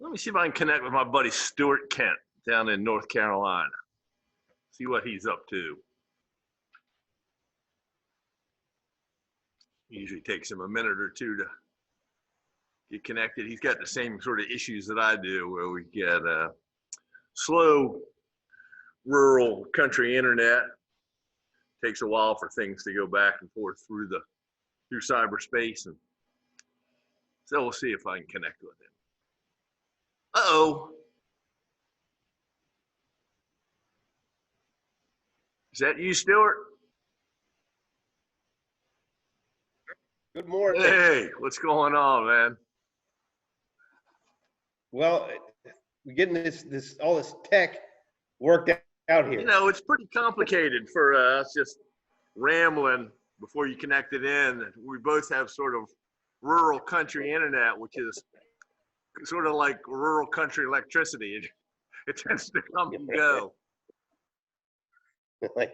Let me see if I can connect with my buddy Stuart Kent down in North Carolina. See what he's up to. Usually takes him a minute or two to get connected. He's got the same sort of issues that I do, where we get slow rural country internet. Takes a while for things to go back and forth through cyberspace, and so we'll see if I can connect with him. Uh-oh. Is that you, Stuart? Good morning. Hey, what's going on, man? Well, we're getting all this tech worked out here. You know, it's pretty complicated for us just rambling before you connect it in. We both have sort of rural country internet, which is sort of like rural country electricity. It tends to come and go. Like,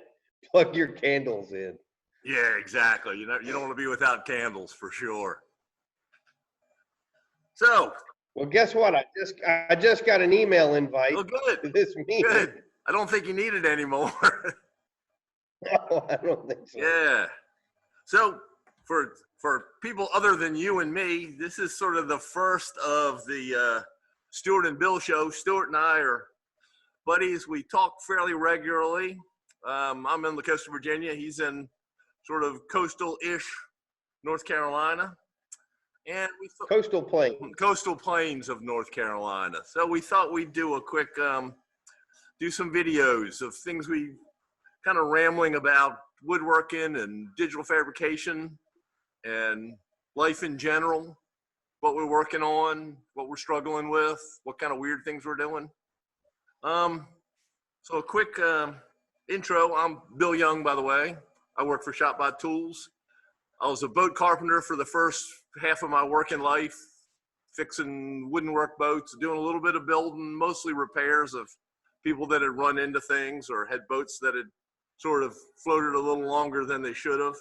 plug your candles in. Yeah, exactly. You know, you don't want to be without candles for sure. So, well, guess what? I just got an email invite to this meeting. Good. I don't think you need it anymore. No, I don't think so. Yeah. So for people other than you and me, this is sort of the first of the Stuart and Bill Show. Stuart and I are buddies. We talk fairly regularly. I'm in the coast of Virginia. He's in sort of coastal-ish North Carolina. And we coastal plains of North Carolina. So we thought we'd do a quick, do some videos of things we kind of rambling about woodworking and digital fabrication and life in general, what we're working on, what we're struggling with, what kind of weird things we're doing. So a quick intro. I'm Bill Young, by the way. I work for ShopBot tools. I was a boat carpenter for the first half of my working life, fixing wooden work boats, doing a little bit of building, mostly repairs of people that had run into things or had boats that had sort of floated a little longer than they should have.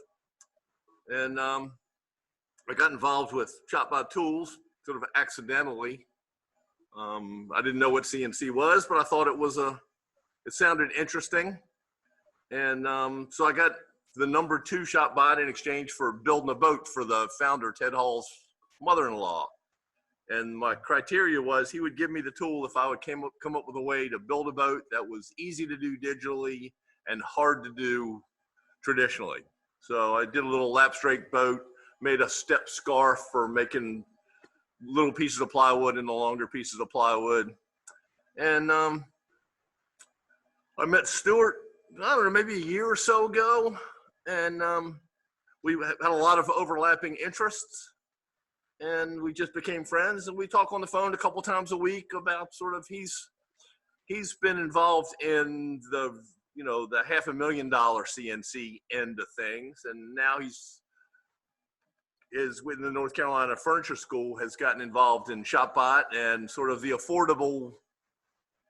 And I got involved with ShopBot tools sort of accidentally. I didn't know what CNC was, but I thought it sounded interesting. And so I got the number 2 ShopBot in exchange for building a boat for the founder, Ted Hall's mother-in-law. And my criteria was he would give me the tool if I would come up with a way to build a boat that was easy to do digitally and hard to do traditionally. So I did a little lap strake boat, made a step scarf for making little pieces of plywood and the longer pieces of plywood. And I met Stuart, I don't know, maybe a year or so ago. And we had a lot of overlapping interests. And we just became friends, and we talk on the phone a couple times a week about sort of he's been involved in the $500,000 CNC end of things, and now is within the North Carolina Furniture School, has gotten involved in ShopBot and sort of the affordable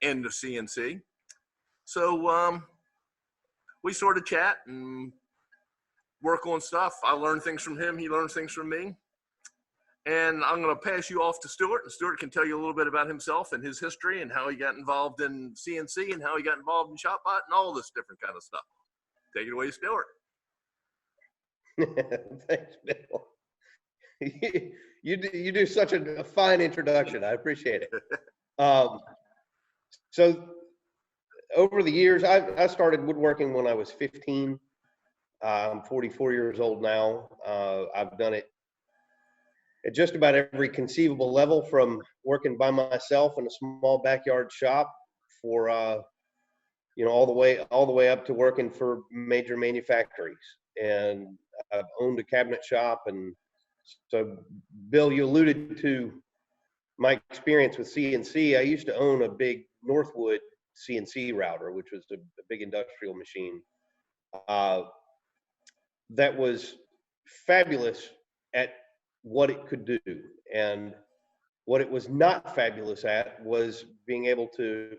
end of CNC. So we sort of chat and work on stuff. I learn things from him, he learns things from me. And I'm going to pass you off to Stuart, and Stuart can tell you a little bit about himself and his history and how he got involved in CNC and how he got involved in ShopBot and all this different kind of stuff. Take it away, Stuart. Thanks, Bill. You do such a fine introduction. I appreciate it. So over the years, I started woodworking when I was 15. I'm 44 years old now. I've done it at just about every conceivable level, from working by myself in a small backyard shop for all the way up to working for major manufactories. And I've owned a cabinet shop. And so, Bill, you alluded to my experience with CNC. I used to own a big Northwood CNC router, which was a big industrial machine that was fabulous at what it could do. And what it was not fabulous at was being able to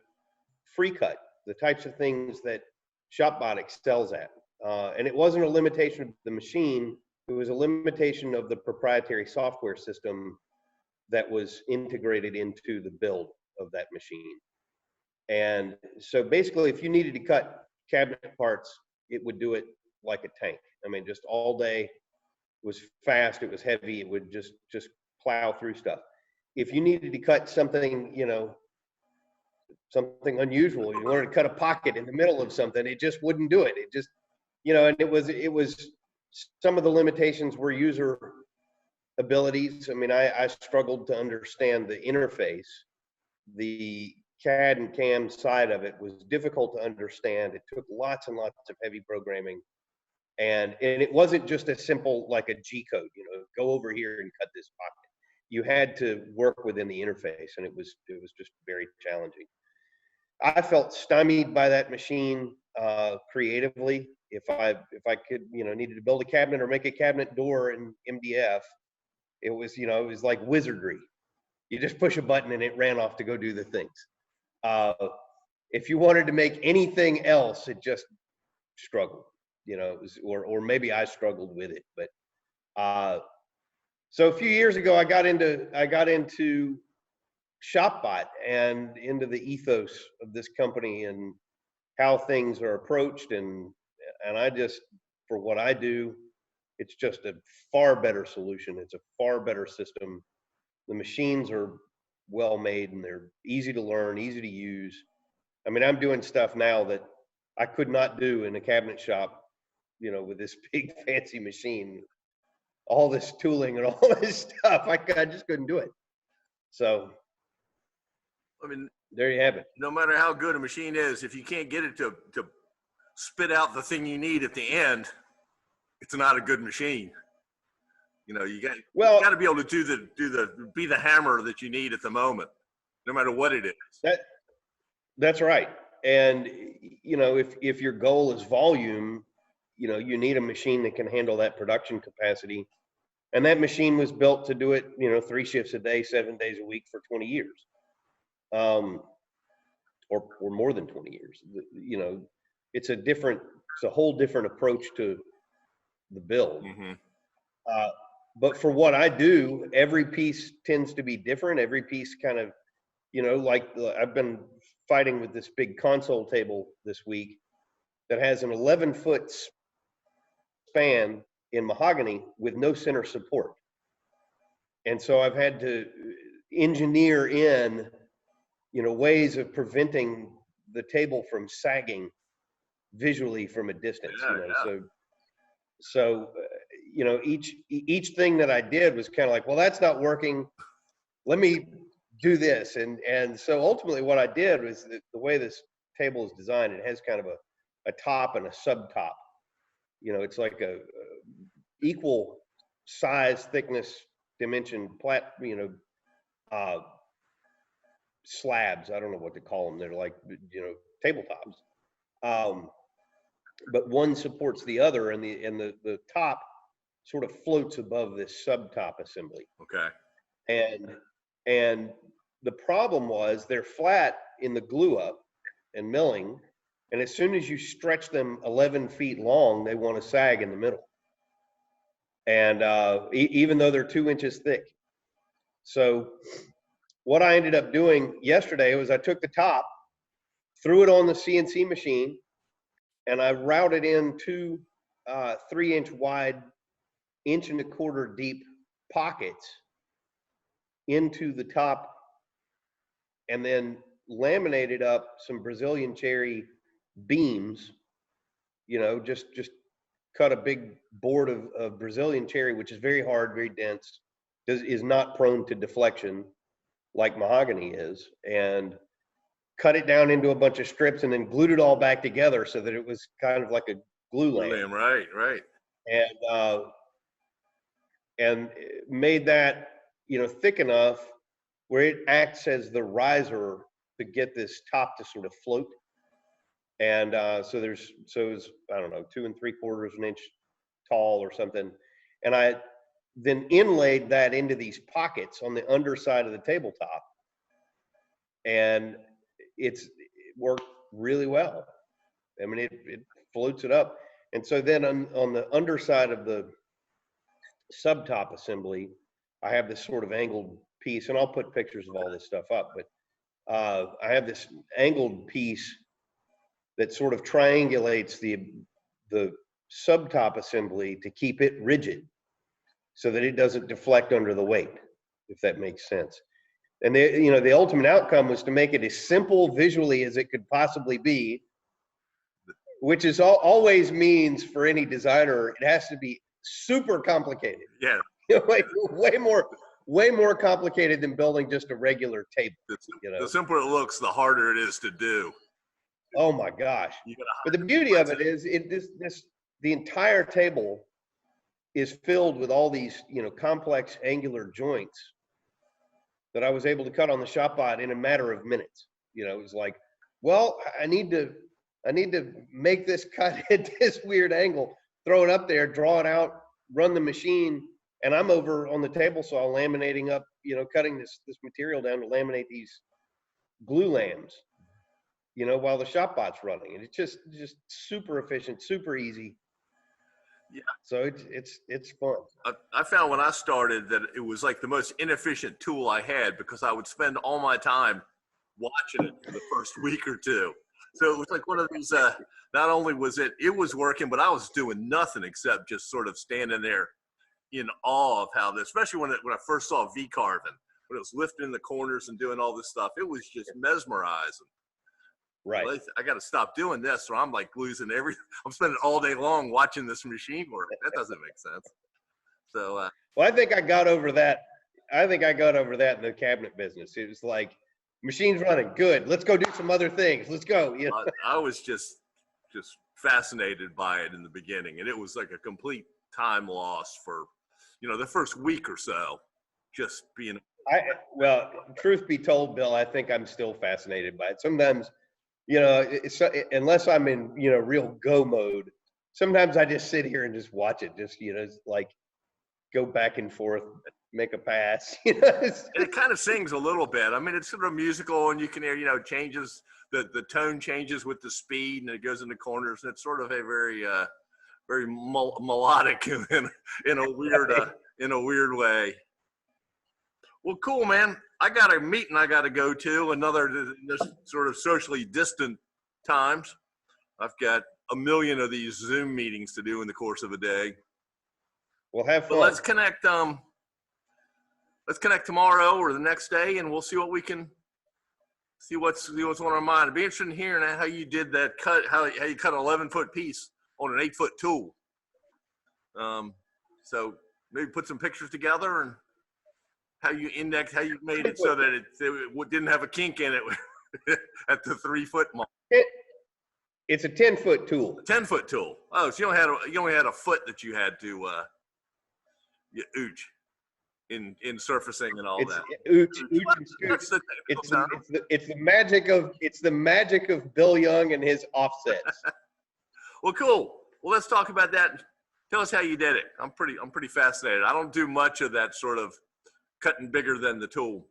free cut, the types of things that ShopBot excels at. And it wasn't a limitation of the machine, it was a limitation of the proprietary software system that was integrated into the build of that machine. And so basically, if you needed to cut cabinet parts, it would do it like a tank. I mean, just all day. It was fast. It was heavy. It would just plow through stuff. If you needed to cut something, you know, something unusual, you wanted to cut a pocket in the middle of something, it just wouldn't do it. It just, you know, and it was some of the limitations were user abilities. I mean, I struggled to understand the interface. The CAD and CAM side of it was difficult to understand. It took lots and lots of heavy programming. And it wasn't just a simple, like a G code, you know, go over here and cut this pocket. You had to work within the interface, and it was just very challenging. I felt stymied by that machine creatively. If I could, you know, needed to build a cabinet or make a cabinet door in MDF, it was, you know, it was like wizardry. You just push a button and it ran off to go do the things. If you wanted to make anything else, it just struggled. You know, it was, or maybe I struggled with it. But so a few years ago, I got into ShopBot and into the ethos of this company and how things are approached, and I just, for what I do, it's just a far better solution. It's a far better system. The machines are well made and they're easy to learn, easy to use. I mean, I'm doing stuff now that I could not do in a cabinet shop, you know, with this big fancy machine, all this tooling and all this stuff. I just couldn't do it. So, I mean, there you have it. no matter how good a machine is, if you can't get it to spit out the thing you need at the end, it's not a good machine. You know, you got to be able to be the hammer that you need at the moment, no matter what it is. That's right. And you know, if your goal is volume, you know, you need a machine that can handle that production capacity. And that machine was built to do it, you know, 3 shifts a day, 7 days a week for 20 years, or more than 20 years. You know, it's a whole different approach to the build. Mm-hmm. But for what I do, every piece tends to be different. Every piece kind of, you know, like I've been fighting with this big console table this week that has an 11-foot span in mahogany with no center support. And so I've had to engineer in, you know, ways of preventing the table from sagging visually from a distance. You know, so you know, each thing that I did was kind of like, well, that's not working. Let me do this. And so ultimately what I did was the way this table is designed, it has kind of a top and a subtop. You know, it's like a equal size, thickness, dimension, slabs. I don't know what to call them. They're like, you know, tabletops. But one supports the other, and the top sort of floats above this subtop assembly. Okay. And the problem was they're flat in the glue up and milling, and as soon as you stretch them 11 feet long, they want to sag in the middle. And even though they're 2 inches thick. So what I ended up doing yesterday was I took the top, threw it on the CNC machine, and I routed in 2 3-inch wide, 1.25 inch deep pockets into the top, and then laminated up some Brazilian cherry beams. You know, just cut a big board of Brazilian cherry, which is very hard, very dense, is not prone to deflection like mahogany is, and cut it down into a bunch of strips and then glued it all back together so that it was kind of like a glue lamp. Right. And made that, you know, thick enough where it acts as the riser to get this top to sort of float. And so it's, I don't know, 2 3/4 inch tall or something. And I then inlaid that into these pockets on the underside of the tabletop, and it worked really well. I mean, it floats it up. And so then on the underside of the subtop assembly, I have this sort of angled piece, and I'll put pictures of all this stuff up, but I have this angled piece that sort of triangulates the subtop assembly to keep it rigid so that it doesn't deflect under the weight, if that makes sense. And the ultimate outcome was to make it as simple visually as it could possibly be, which is always means for any designer, it has to be super complicated. Yeah. Way more complicated than building just a regular table. The simpler it looks, the harder it is to do. Oh my gosh. But the beauty of it is the entire table is filled with all these, complex angular joints that I was able to cut on the ShopBot in a matter of minutes. It was like, well, I need to make this cut at this weird angle, throw it up there, draw it out, run the machine, and I'm over on the table saw laminating up, cutting this material down to laminate these glue lambs, while the ShopBot's running. And it's just super efficient, super easy. Yeah. So it's fun. I found when I started that it was like the most inefficient tool I had, because I would spend all my time watching it for the first week or two. So it was like one of these, not only was it was working, but I was doing nothing except just sort of standing there in awe of how this, especially when I first saw V-carving, when it was lifting the corners and doing all this stuff, it was just mesmerizing. Right. Well, I got to stop doing this, or I'm like losing everything. I'm spending all day long watching this machine work. That doesn't make sense. So, well, I think I got over that. in the cabinet business. It was like, machine's running, good. Let's go do some other things. Let's go. I was just fascinated by it in the beginning, and it was like a complete time loss for, the first week or so, just being. Well, truth be told, Bill, I think I'm still fascinated by it. Sometimes, unless I'm in, real go mode, sometimes I just sit here and just watch it, just, like go back and forth, make a pass. It kind of sings a little bit. I mean, it's sort of musical, and you can hear, changes, the tone changes with the speed, and it goes into corners, and it's sort of a very, very melodic in a weird way. Well, cool, man. I got a meeting I got to go to, another this sort of socially distant times. I've got a million of these Zoom meetings to do in the course of a day. Well, have fun. But let's connect. Let's connect tomorrow or the next day, and we'll see what we can see what's on our mind. It'd be interesting hearing how you did that cut, how you cut an 11-foot piece on an 8-foot tool. So maybe put some pictures together and how you made it so that it didn't have a kink in it at the 3-foot mark. It's a 10-foot tool. 10-foot tool. Oh, so you only had a foot that you had to ooch in surfacing and all that. Ooch and scoot. It's the magic of Bill Young and his offsets. Well, cool. Well, let's talk about that. Tell us how you did it. I'm pretty fascinated. I don't do much of that sort of cutting bigger than the tool.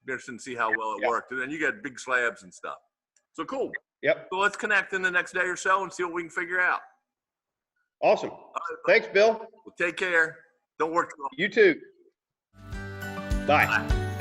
Be interested to see how well it worked. And then you got big slabs and stuff. So cool. Yep. So let's connect in the next day or so and see what we can figure out. Awesome. Right, thanks, Bill. Well, take care. Don't work too long. You too. Bye. Bye.